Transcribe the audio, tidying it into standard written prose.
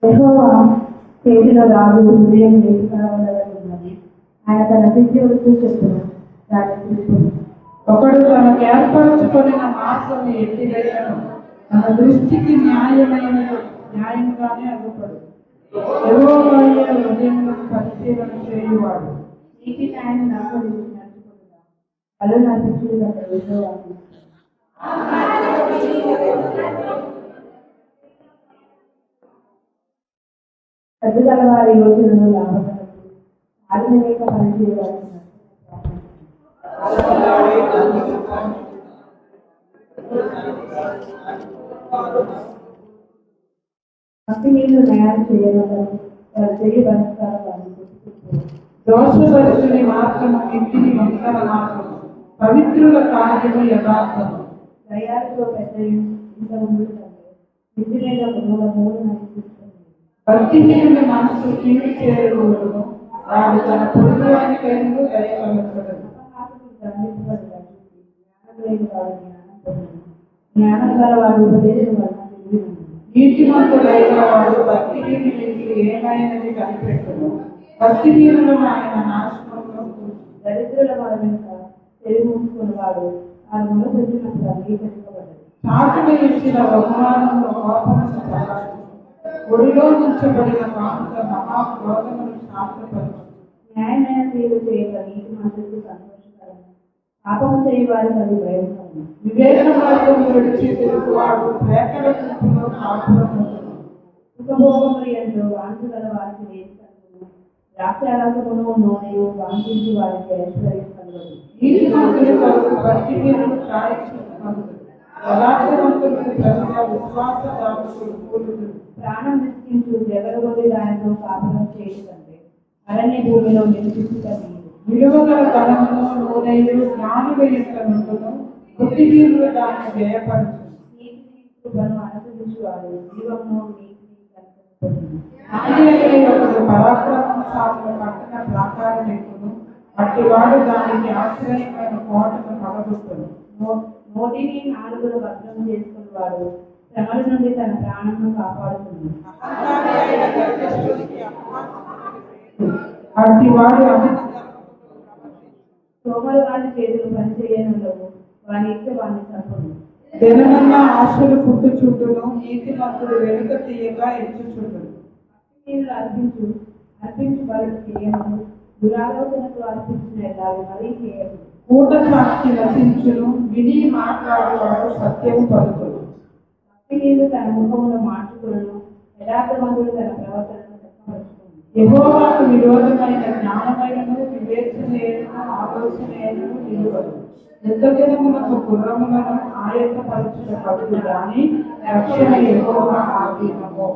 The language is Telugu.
యెహోవా చేతిలో రాజు హృదయం ఉన్నది. ఆయన తన శిష్యులకు చెప్పును దాన్ని చూపును. ఒకడు తనకు ఏర్పరచుకున్న మార్గం ఎట్టిదైనను తన దృష్టికి న్యాయముగానే అగుపడు. యెహోవా హృదయములను పరిశీలన చేయువాడు. నీతి న్యాయం నడుచుకుంటున్నా వాళ్ళు నా శిష్యులు అక్కడ యెహోవాకు పెద్దల వారి యోచనలు లాభకరము. ఆధునిక పనిచేయవారు భక్తి నీళ్లు న్యాయం చేయగలరు. వారు చెయ్యి పరిష్కారం వారిని దోషపరుచుని మార్గము ఇంటిని వంకర మార్గము, పవిత్రుల కార్యము యథార్థము. దయాలతో పెద్ద ఇంత ముందు ఇంటి మీద మూడు నడిపిస్తుంది. భక్తిహీనుని మనసు కీడు చేరువును, వాడు తన పొరుగు వానికైనను దయగలగడు. జ్ఞానం గల వాడు ఉపదేశం వలన నీతిమంతుడైన వాడు భక్తిహీనునికి ఏమైనది కనిపెట్టును. భక్తిహీనులను ఆయన నాశనంలో దరిద్రుల వారి వెనుక చెవి మూసుకున్న వాడు ఆ మొదలుపెట్టినప్పుడు అంగీకరించబడ్డది. చాటున ఇచ్చిన బహుమానంలో కోపమును ప్రకాశించు, ఒడిలో ఉంచబడిన కానుక మహాక్రోధమును శాంతపరచు. న్యాయమైన క్రియలు చేయక నీతి మనసుకు సంతోషకరం, పాపము చేయవారికి అది భయంకరం. వివేక మార్గము విడిచి తిరుగువాడు ప్రేకల గుంపులో కాపురముండును. సుఖభోగములు ఎంతో వాంఛ గల వారికి వేసి కలుగును. ద్రాక్షారసమును నూనెయు వాంఛించి వారికి ఐశ్వర్యం కలగదు. నీతిమంతుని కొరకు భక్తిహీనులు ప్రాయశ్చిత్తమందులు, యథార్థవంతులకు ప్రజల విశ్వాసదాయకులు కూలుదురు. ప్రాణం విసిగించు జగరగొడి దానితో కాపురం చేయకంటే అరణ్య భూమిలో నివసించుట మీరు. విలువగల ధనమును నూనెయు జ్ఞానుల యొక్క నుండును, బుద్ధిహీనులు దాన్ని వ్యయపరచు. నీతిని కృపను అనుసరించువాడు జీవమును నీతిని కనుగొనుకొనును. న్యాయమైన ఒకడు పరాక్రమశాలుల పట్టణ ప్రాకారం ఎక్కును, అట్టివాడు దానికి ఆశ్రయమైన కోటను పడగొట్టును. నోటిని నాలుగులు భద్రం చేసుకుని వాడు శ్రమల నుండి తన ప్రాణమును కాపాడుతుంది. అట్టివాడు సోమరు వారి చేతులు పనిచేయనుండవు, వాని ఇచ్చే వాడిని చంపును. దినమన్నా ఆశలు పుట్టుచుండును, నీతిమంతుడు వెనుక తీయగా ఎంచుచుండును. భక్తిహీనులు అర్పించు బలులు చేయము, దురాలోచనకు అర్పించిన ఎలాగ మరీ చేయము. కూట సాక్షి నశించును, విని మాట్లాడేవాడు సత్యము పలుకును. భక్తిహీనులు తన ముఖమును మార్చుకును, యథార్థవంతుడు తన ప్రవర్తనను చక్కపరుచుకును. యెహోవాకు విరోధమైన జ్ఞానమైనను వివేచనైనను ఆలోచనైనను నిలువదు. యుద్ధదినములకు గుర్రములను ఆయత్తపరచుట కలుగు గాని రక్షణ యెహోవా ఆధీనము.